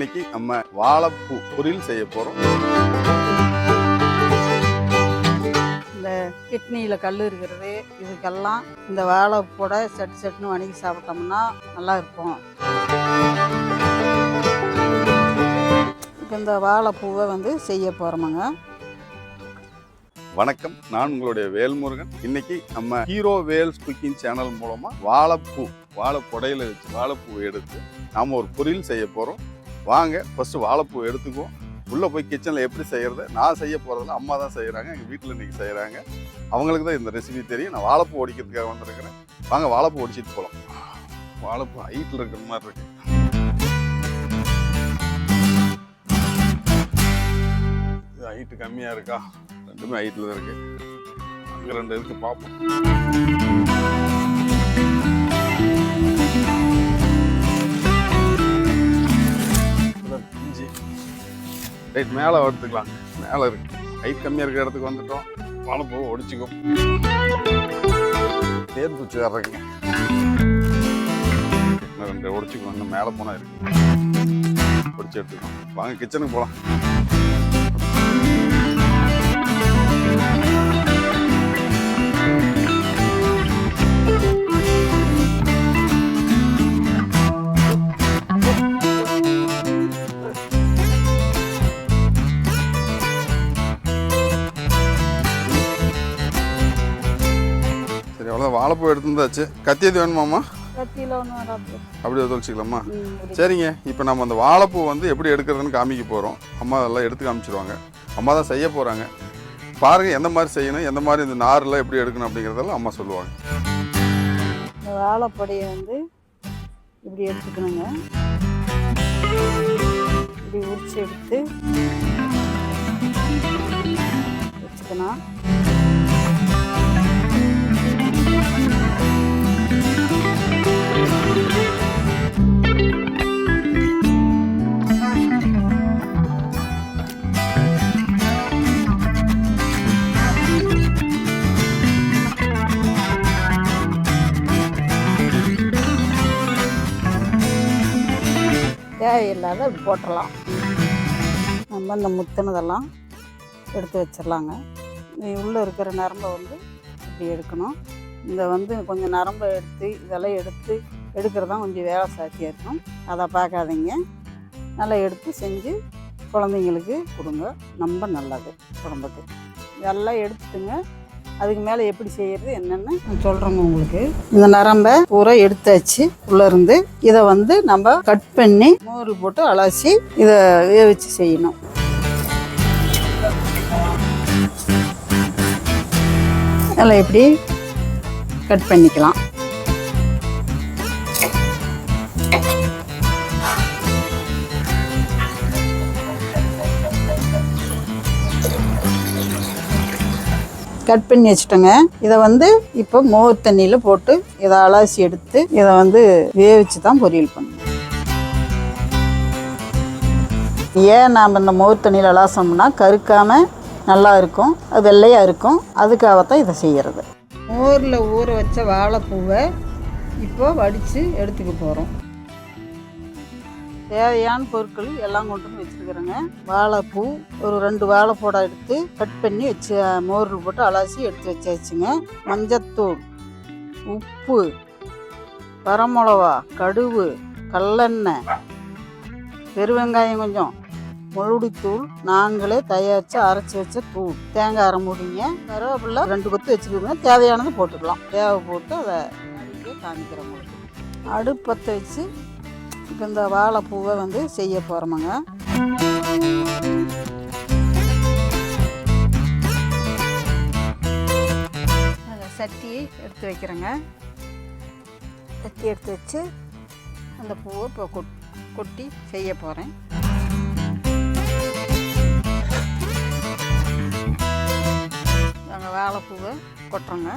இன்னைக்கு நம்ம வாழைப்பூ பொரியல் செய்ய போறோம். இந்த கிட்னியில் கல் இருக்கிறது இதுக்கெல்லாம் இந்த வாழைப்பூட சட்டுன்னு வணக்கி சாப்பிட்டோம்னா நல்லா இருக்கும். இப்போ இந்த வாழைப்பூவை செய்ய போகிறோமுங்க. வணக்கம், நான் உங்களுடைய வேல்முருகன். இன்னைக்கு நம்ம ஹீரோ வேல்ஸ் குக்கிங் சேனல் மூலமா வாழைப்பொடையில வச்சு வாழைப்பூ எடுத்து நாம ஒரு பொரியல் செய்ய போறோம். வாங்க ஃபர்ஸ்ட் வாழைப்பூ எடுத்துக்குவோம். உள்ள போய் கிச்சன்ல எப்படி செய்யறது, நான் செய்ய போறதுல அம்மா தான் செய்யறாங்க, எங்க வீட்டுல இன்னைக்கு செய்யறாங்க. அவங்களுக்கு தான் இந்த ரெசிபி தெரியும். நான் வாழைப்பூ ஒடிக்கிறதுக்காக வந்திருக்கிறேன். வாங்க வாழைப்பூ ஒடிச்சிட்டு போகலாம். வாழைப்பூ ஹைட்ல இருக்கிற மாதிரி இருக்கு. ஹைட்டு கம்மியா இருக்கா? ரெண்டுமே ஹைட்ல தான் இருக்கு. அங்க ரெண்டு இருக்கு, பார்ப்போம். ரைட், மேலே எடுத்துக்கலாம். மேலே இருக்கு, ஹைட் கம்மியாக இருக்கிற இடத்துக்கு வந்துட்டோம். வாழைப்பூ ஒடிச்சுக்கும். தேர் பூச்சி வர்றதுங்க. ரெண்டு ஒடிச்சுக்கணும். இன்னும் மேலே போனால் இருக்கு, ஒடிச்சு எடுத்துக்கலாம். வாங்க கிச்சனுக்கு போகலாம். வாழைப்பூ எடுத்துருந்தாச்சு. கத்தி எது வேணுமாம்மா? அப்படியே தொலைச்சிக்கலாமா? சரிங்க. இப்போ நம்ம அந்த வாழைப்பூ எப்படி எடுக்கிறதுன்னு காமிக்க போகிறோம். அம்மா அதெல்லாம் எடுத்து காமிச்சிருவாங்க. அம்மா தான் செய்ய போகிறாங்க. பாருங்கள் எந்த மாதிரி செய்யணும், எந்த மாதிரி இந்த நாரெல்லாம் எப்படி எடுக்கணும் அப்படிங்கிறதெல்லாம் அம்மா சொல்லுவாங்க. இந்த வாழைப்பொடியை இப்படி எடுத்துக்கணுங்க. இப்படி உரிச்சு எடுத்து வச்சுக்கணும். தேவையில்லாத போட்டுடலாம். நம்ம இந்த முத்தினதெல்லாம் எடுத்து வச்சிடலாங்க. உள்ளே இருக்கிற நரம்பை இப்படி எடுக்கணும். இந்த கொஞ்சம் நரம்பை எடுத்து இதெல்லாம் எடுக்கிறது தான் கொஞ்சம் வேலை சாத்தியாக இருக்கும். அதை பார்க்காதீங்க. நல்லா எடுத்து செஞ்சு குழந்தைங்களுக்கு கொடுங்க. ரொம்ப நல்லது உடம்புக்கு. இதெல்லாம் எடுத்துட்டுங்க. அதுக்கு மேலே எப்படி செய்கிறது என்னென்னு சொல்கிறோங்க உங்களுக்கு. இந்த நரம்பை பூரா எடுத்தாச்சு உள்ளேருந்து. இதை நம்ம கட் பண்ணி மோர் போட்டு அலசி இதை வேவிச்சு செய்யணும். நல்லா எப்படி கட் பண்ணிக்கலாம். கட் பண்ணி வச்சுட்டோங்க. இதை இப்போ மோர் தண்ணியில் போட்டு இதை அலசி எடுத்து இதை வேவிச்சு தான் பொரியல் பண்ணணும். ஏன் நாம் இந்த மோர் தண்ணியில் அலாசோம்னா கருக்காமல் நல்லா இருக்கும், அது வெள்ளையாக இருக்கும். அதுக்காகத்தான் இதை செய்கிறது. மோரில் ஊற வச்ச வாழைப்பூவை இப்போ வடித்து எடுத்துக்க போகிறோம். தேவையான பொருட்கள் எல்லாம் கொண்டு வந்து வச்சுருக்குறேங்க. வாழைப்பூ ஒரு 2 வாழைப்பூடை எடுத்து கட் பண்ணி வச்சு மோரில் போட்டு அலசி எடுத்து வச்சாச்சுங்க. மஞ்சத்தூள், உப்பு, வரமிளகா, கடுகு, கல்லெண்ணெய், பெருவெங்காயம் கொஞ்சம், முழுடித்தூள், நாங்களே தயாரித்து அரைச்சி வச்ச தூள், தேங்காய் அரை மூடிங்க, கருவேப்பிலை 2 கொத்து வச்சுருக்குங்க. தேவையானது போட்டுக்கலாம். தேவை போட்டு அதை அடிக்க காமிக்கிறவங்களுக்கு. அடுப்பத்தை வச்சு இப்போ இந்த வாழைப்பூவை செய்ய போகிறோமுங்க. சட்டி எடுத்து வைக்கிறேங்க. சட்டி எடுத்து வச்சு அந்த பூவை இப்போ கொட்டி செய்ய போகிறேன். நாங்கள் வாழைப்பூவை கொட்டுறோங்க.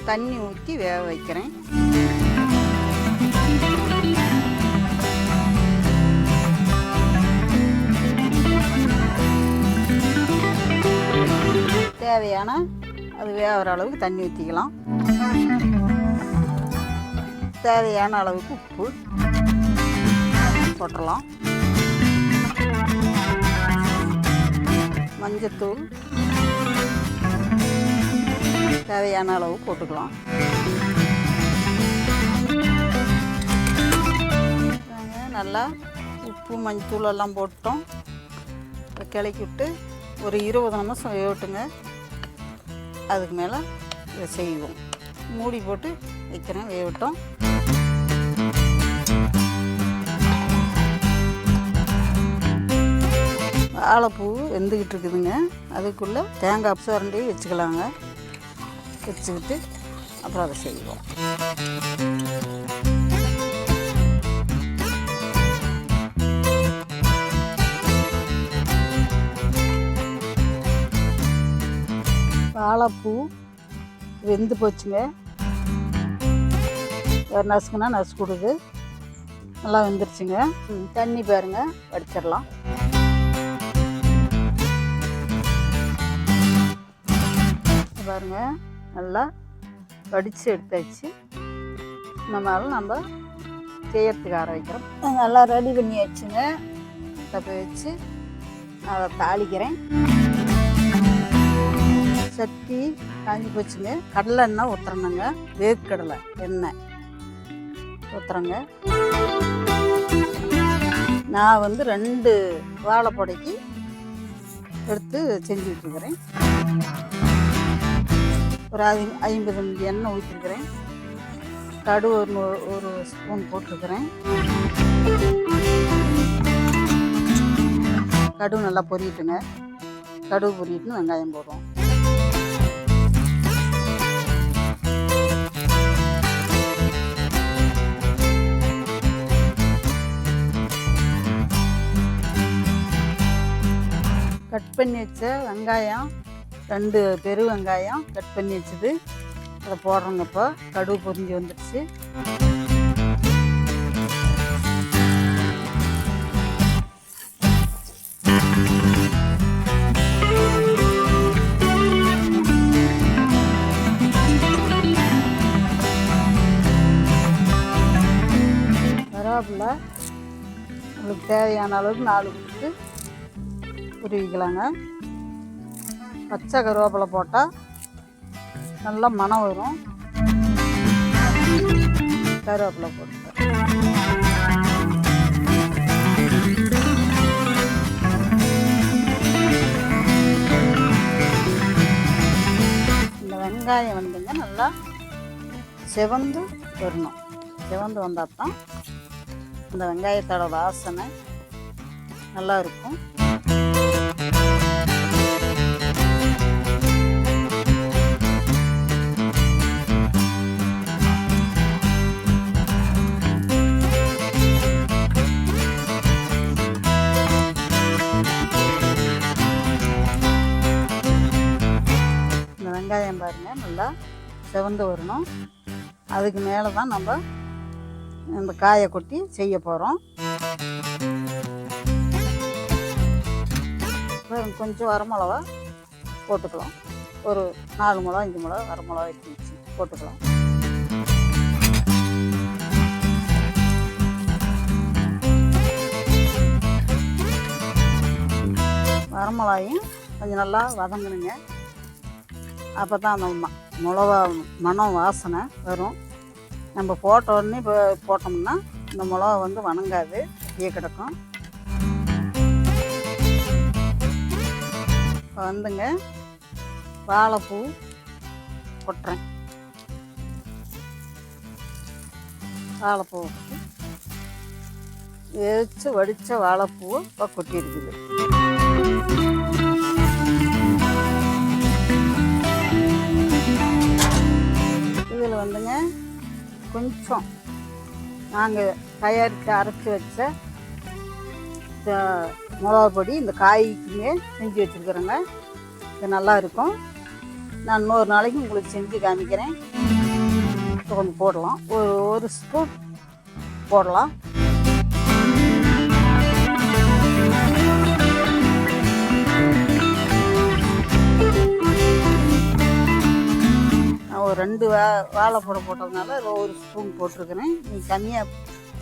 தண்ணி ஊற்றி வேக வைக்கிறேன். தேவையான அது வேகிற அளவுக்கு தண்ணி ஊற்றிக்கலாம். தேவையான அளவுக்கு உப்பு போட்டுடலாம். மஞ்சத்தூள் தேவையான அளவு போட்டுக்கலாம். நல்லா உப்பு மஞ்சத்தூள் எல்லாம் போட்டோம். கிளக்கி விட்டு ஒரு 20 நிமிஷம் வேகட்டுங்க. அதுக்கு மேலே இதை செய்வோம். மூடி போட்டு வைக்கிறேன், வேகட்டும். வாழைப்பூ வெந்துக்கிட்டு இருக்குதுங்க. அதுக்குள்ளே தேங்காய் சுரண்டி வச்சுக்கலாங்க. வச்சுக்கிட்டு அப்புறம் அதை செய்வோம். வாழைப்பூ வெந்து போச்சுங்க. நசுக்குனா நசுக்குடுது. நல்லா வெந்துருச்சுங்க. தண்ணி பாருங்க, வடிச்சிடலாம். பாருங்க நல்லா வடித்து எடுத்தாச்சு. இந்த மாதிரி நம்ம செய்யறதுக்கு ஆரம்பிக்கிறோம். நல்லா ரெடி பண்ணி வச்சுங்க. தப்பி வச்சு அதை தாளிக்கிறேன். சட்டி காஞ்சி போச்சுங்க. கடலை எண்ணெய் ஊற்றுறணுங்க. வேர்க்கடலை எண்ணெய் ஊற்றுறேங்க. நான் வந்து 2 வாழைப்படைக்கு எடுத்து செஞ்சுக்கிட்டு இருக்கிறேன். ஒரு 50 ml எண்ணெய் ஊற்றிருக்கிறேன். கடுகு ஒரு ஸ்பூன் போட்டிருக்கிறேன். கடுகு நல்லா பொரியட்டுங்க. கடுகு பொரியட்டுன்னு வெங்காயம் போடுறோம். கட் பண்ணி வச்ச வெங்காயம், 2 பெரு வெங்காயம் கட் பண்ணி வச்சது அதை போடுறோங்க. இப்போ கடுகு பொரிஞ்சு வந்துடுச்சு. கருவேப்பிலை உங்களுக்கு தேவையான அளவுக்கு 4 கொடுத்து உருவிக்கலாங்க. பச்சை கருவேப்பிலை போட்டால் நல்லா மணம் வரும். கருவேப்பிலை போட்டு இந்த வெங்காயம் வந்துங்க நல்லா செவந்து வரணும். செவந்து வந்தால் தான் இந்த வெங்காயத்தோட வாசனை நல்லா இருக்கும். வெங்காயம் பாருங்கள் நல்லா செவந்து வரணும். அதுக்கு மேலே தான் நம்ம இந்த காயை கொட்டி செய்ய போகிறோம். கொஞ்சம் வரமிளகா போட்டுக்கலாம். ஒரு 4 மிளகா 5 மிளகா வரமிளகா எடுத்து வச்சு போட்டுக்கலாம். வரமிளகாயும் கொஞ்சம் நல்லா வதங்கணுங்க. அப்போ தான் அந்த மிளகா மணம் வாசனை வரும். நம்ம போட்ட உடனே இப்போ போட்டோம்னா இந்த மிளகா வந்து வணங்காது, அப்படியே கிடக்கும். இப்போ வந்துங்க வாழைப்பூ கொட்டுறேன். வாழைப்பூ வேவிச்சு வடித்த வாழைப்பூவை இப்போ கொட்டி இருக்குது. இதில் வந்துங்க கொஞ்சம் நாங்கள் தயாரித்து அரைச்சி வச்ச மிளகா பொடி இந்த காய்க்குமே செஞ்சு வச்சுருக்குறேங்க. இது நல்லா இருக்கும். நான் இன்னொரு நாளைக்கு உங்களுக்கு செஞ்சு காமிக்கிறேன். கொஞ்சம் போடலாம், ஒரு ஸ்பூன் போடலாம். ஒரு 2 வாழைப்பூடை போட்டதுனால 1 ஸ்பூன் போட்டிருக்கிறேன். நீங்கள் கம்மியாக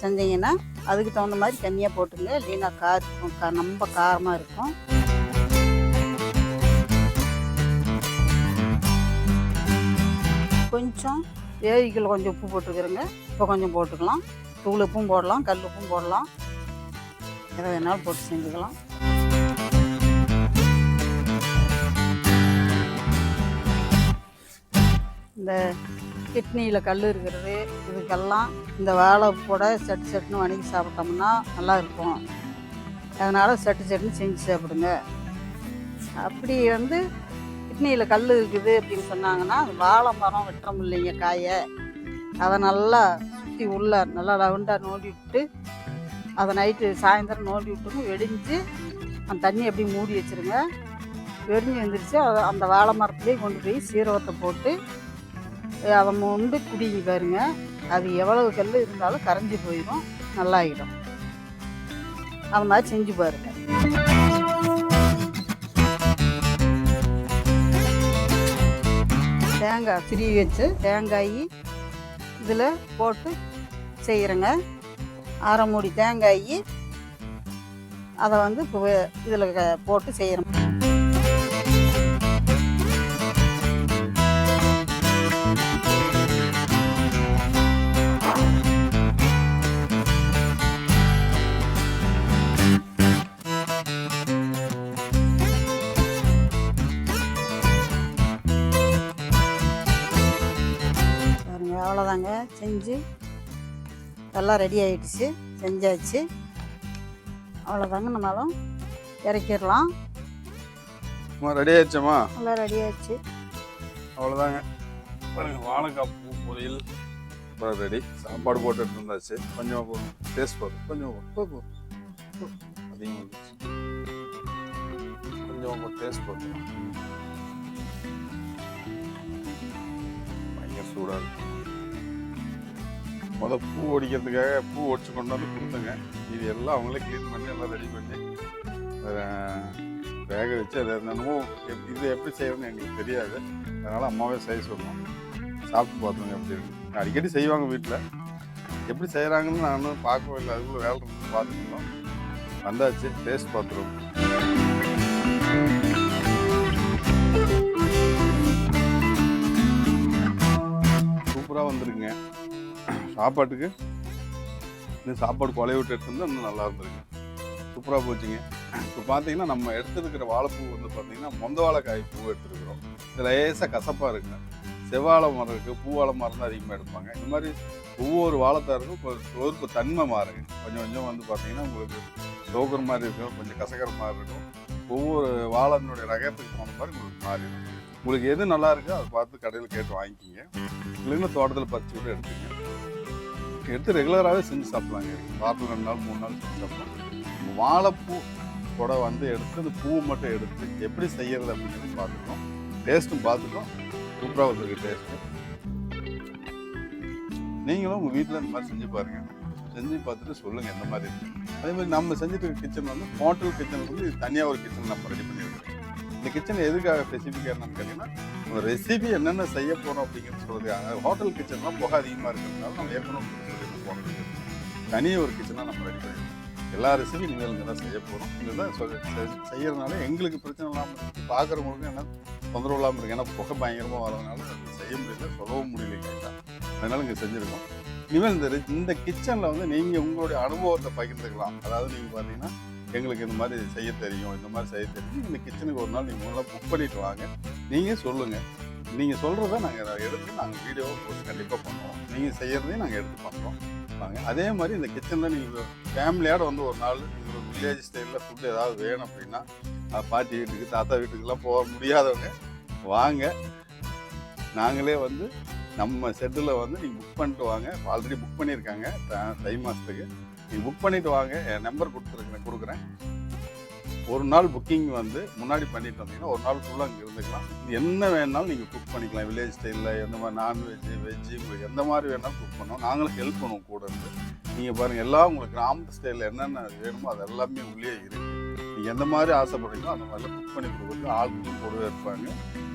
செஞ்சீங்கன்னா அதுக்கு தகுந்த மாதிரி கம்மியாக போட்டுங்க, இல்லைன்னா ரொம்ப காரமாக இருக்கும். கொஞ்சம் ஏரிக்கில் கொஞ்சம் உப்பு போட்டுக்கிறேங்க. இப்போ கொஞ்சம் போட்டுக்கலாம். தூள் உப்பும் போடலாம், கல் உப்பும் போடலாம், எதை வேணாலும் போட்டு செஞ்சுக்கலாம். இந்த கிட்னியில் கல் இருக்கிறது இதுக்கெல்லாம் இந்த வாழைப்பூடை சட்டுன்னு வணக்கி சாப்பிட்டோம்னா நல்லா இருக்கும். அதனால் சட்டுன்னு செஞ்சு சாப்பிடுங்க. அப்படி வந்து கிட்னியில் கல் இருக்குது அப்படின்னு சொன்னாங்கன்னா வாழை மரம் வெட்டுறோம் இல்லைங்க காயை, அதை நல்லா சுற்றி உள்ள நல்லா ரவுண்டாக நோண்டி விட்டு அதை நைட்டு சாயந்தரம் நோண்டி விட்டுங்க, வெடிஞ்சு அந்த தண்ணி அப்படி மூடி வச்சுருங்க. வெடிஞ்சு வந்துருச்சு அந்த வாழை மரத்துலேயே கொண்டு போய் சீரகத்தை போட்டு அதை மொண்டு குடிங்க பாருங்க. அது எவ்வளவு கல் இருந்தாலும் கரைஞ்சி போயிடும், நல்லாயிடும். அது மாதிரி செஞ்சு பாருங்க. தேங்காய் திருவி வச்சு தேங்காய் இதில் போட்டு செய்கிறேங்க. அரை மூடி தேங்காய் அதை வந்து இப்போ இதில் போட்டு செய்கிறோம். அவ்வளோதாங்க, செஞ்சு எல்லாம் ரெடி ஆகிடுச்சு, செஞ்சாச்சு. அவ்வளோதாங்க, நம்மளும் இறக்கிடலாம். ரெடி ஆயிடுச்சம்மா? எல்லாம் ரெடி ஆயிடுச்சு. அவ்வளோதாங்க. பாருங்க, வாழைக்காய் பூ பொரியல் ரெடி. சாப்பாடு போட்டு எடுத்துருந்தாச்சு. கொஞ்சமாக போதும், டேஸ்ட் போதும். கொஞ்சம் அதிகமாக கொஞ்சம் டேஸ்ட் போட்டு பயங்கர சூடாக இருக்கும். பூ ஒடிக்கிறதுக்காக பூ ஒடிச்சு கொண்டு வந்து கொடுத்துங்க. இது எல்லாம் அவங்களே க்ளீன் பண்ணி எல்லாம் ரெடி பண்ணி வேக வச்சு அதை என்னென்னமோ இது எப்படி செய்யணும்னு எங்களுக்கு தெரியாது. அதனால் அம்மாவே செய்ய சொல்லணும். சாப்பிட்டு பார்த்துங்க எப்படி இருக்கு. அடிக்கடி செய்வாங்க வீட்டில். எப்படி செய்கிறாங்கன்னு நானும் பார்க்கவே இல்லை. அதுக்குள்ளே வேலை இருந்து பார்த்துருந்தோம். வந்தாச்சு, டேஸ்ட் பார்த்துருவோம். சூப்பராக வந்துருக்குங்க. சாப்பாட்டுக்கு இன்னும் சாப்பாடு கொலைய விட்டு எடுத்துருந்தா இன்னும் நல்லா இருந்திருக்கு. சூப்பராக போச்சுங்க. இப்போ பார்த்தீங்கன்னா நம்ம எடுத்துருக்கிற வாழைப்பூ வந்து பார்த்தீங்கன்னா மொந்த வாழைக்காய் பூ எடுத்துருக்குறோம். இது லேசாக கசப்பாக இருக்குங்க. செவ்வாழை மரம் இருக்குது, பூவாழை மரம் தான் அதிகமாக எடுப்பாங்க. இந்த மாதிரி ஒவ்வொரு வாழைத்தாருக்கும் ஒரு தன்மை மாறுங்க. கொஞ்சம் கொஞ்சம் வந்து பார்த்தீங்கன்னா உங்களுக்கு சோகர் மாதிரி இருக்கும், கொஞ்சம் கசக்கிற மாதிரி இருக்கும். ஒவ்வொரு வாழைனுடைய ரகத்துக்கு போன மாதிரி உங்களுக்கு மாறிடும். உங்களுக்கு எது நல்லா இருக்கோ அதை பார்த்து கடையில் கேட்டு வாங்கிக்கிங்க. இல்லைன்னா தோட்டத்தில் பறிச்சு விட்டு எடுத்துங்க. எடுத்து ரெகுலராகவே செஞ்சு சாப்பிட்லாங்க. வாரத்தில் 2 நாள் 3 நாள் செஞ்சு சாப்பிட்லாம். வாழைப்பூ கூட வந்து எடுத்து அந்த பூவை மட்டும் எடுத்து எப்படி செய்யறது அப்படிங்கிறது பார்த்துட்டோம். டேஸ்ட்டும் பார்த்துட்டோம். சூப்பராக வந்துருக்கு டேஸ்ட்டு. நீங்களும் உங்கள் வீட்டில் இந்த மாதிரி செஞ்சு பாருங்கள். செஞ்சு பார்த்துட்டு சொல்லுங்கள் எந்த மாதிரி இருக்குது. அதே மாதிரி நம்ம செஞ்சுட்டு இருக்க கிச்சன் வந்து ஹோட்டல் கிச்சனுக்கு வந்து இது தனியாக ஒரு கிச்சன் நம்ம ரெடி பண்ணியிருக்கோம். இந்த கிச்சன் எதுக்காக ஸ்பெசிஃபிக்காக என்னன்னு கேட்டிங்கன்னா, ஒரு ரெசிபி என்னென்ன செய்ய போகிறோம் அப்படிங்கிறது சொல்கிறதுக்காக. ஹோட்டல் கிச்சன்லாம் புகை அதிகமாக இருக்கிறதுனால நம்ம ஏற்கனவே தனியாக ஒரு கிச்சனாக நம்ம ரெடி பண்ணியிருக்கோம். எல்லா ரெசிபி நீங்கள் இங்கே தான் செய்ய போகிறோம். இதெல்லாம் செய்யறதுனால எங்களுக்கு பிரச்சனை இல்லாமல் இருக்குது, பார்க்குறவங்களுக்கு என்ன தொந்தரவு இல்லாமல் இருக்குது. ஏன்னா புகை பயங்கரமாக வரதுனால அது செய்ய முடியல, சொல்லவும் முடியல கேட்டால். அதனால இங்கே செஞ்சுருக்கோம். இனிமேல் இந்த கிச்சனில் வந்து நீங்கள் உங்களுடைய அனுபவத்தை பகிர்ந்துக்கலாம். அதாவது நீங்கள் பார்த்தீங்கன்னா எங்களுக்கு இந்த மாதிரி செய்ய தெரியும், இந்த மாதிரி செய்ய தெரியும், இந்த கிச்சனுக்கு ஒரு நாள் நீங்கள் முதல்ல புக் பண்ணிட்டு வாங்க. நீங்கள் சொல்லுங்கள். நீங்கள் சொல்கிறத நாங்கள் எடுத்து நாங்கள் வீடியோவை போட்டு கண்டிப்பாக பண்ணுவோம். நீங்கள் செய்கிறதையும் நாங்கள் எடுத்து பண்ணுறோம் வாங்க. அதே மாதிரி இந்த கிச்சனில் நீங்கள் ஃபேமிலியோடு வந்து ஒரு நாள் நீங்கள் வில்லேஜ் ஸ்டைலில் ஃபுட்டு ஏதாவது வேணும் அப்படின்னா, பாட்டி வீட்டுக்கு தாத்தா வீட்டுக்கெல்லாம் போக முடியாதவங்க வாங்க. நாங்களே வந்து நம்ம ஷெட்டில் வந்து நீங்கள் புக் பண்ணிட்டு வாங்க. ஆல்ரெடி புக் பண்ணியிருக்காங்க தை மாதத்துக்கு. நீங்கள் புக் பண்ணிவிட்டு வாங்க. என் நம்பர் கொடுக்குறேன். ஒரு நாள் புக்கிங் வந்து முன்னாடி பண்ணிட்டு வந்தீங்கன்னா ஒரு நாள் ஃபுல்லாக அங்கே இருந்துக்கலாம். என்ன வேணாலும் நீங்கள் குக் பண்ணிக்கலாம். வில்லேஜ் ஸ்டைலில் எந்த மாதிரி நான்வெஜ்ஜு வெஜ்ஜு உங்களுக்கு எந்த மாதிரி வேணாலும் குக் பண்ணுவோம். நாங்களும் ஹெல்ப் பண்ணுவோம் கூட இருந்து. நீங்கள் பாருங்கள், எல்லாம் உங்களுக்கு கிராமத்து ஸ்டைலில் என்னென்ன வேணுமோ அது எல்லாமே உள்ளே இருக்குது. நீங்கள் எந்த மாதிரி ஆசைப்படுறீங்களோ அந்த மாதிரிலாம் குக் பண்ணி கொடுக்குறது ஆளுக்கும் கூடவே இருப்பாங்க.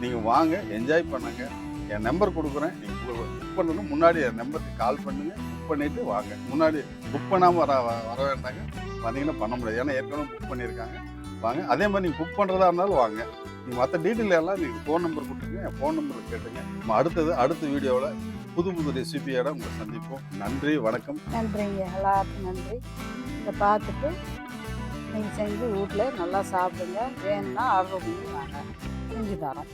நீங்கள் வாங்க, என்ஜாய் பண்ணுங்கள். என் நம்பர் கொடுக்குறேன். நீங்கள் புக் பண்ணணும் முன்னாடி என் நம்பருக்கு கால் பண்ணுங்கள். புக் பண்ணிவிட்டு வாங்க. முன்னாடி புக் பண்ணாமல் வர வேண்டாங்க. வந்தீங்கன்னா பண்ண முடியாது. ஏன்னா ஏற்கனவே புக் பண்ணியிருக்காங்க. வாங்க. அதே மாதிரி நீங்கள் புக் பண்ணுறதா இருந்தாலும் வாங்க. நீங்கள் மற்ற டீட்டெயில் எல்லாம் நீங்கள் ஃபோன் நம்பர் கொடுத்துருங்க. என் ஃபோன் நம்பர் கேட்டுங்க. நம்ம அடுத்த வீடியோவில் புது ரெசிபியோட உங்களை சந்திப்போம். நன்றி, வணக்கம். நன்றிங்க, எல்லாருக்கும் நன்றி. இதை பார்த்துட்டு நீங்கள் செஞ்சு வீட்டில் நல்லா சாப்பிடுங்க. வேணும்னா ஆர்டர் பண்ணி வாங்க, செஞ்சு தரோம்.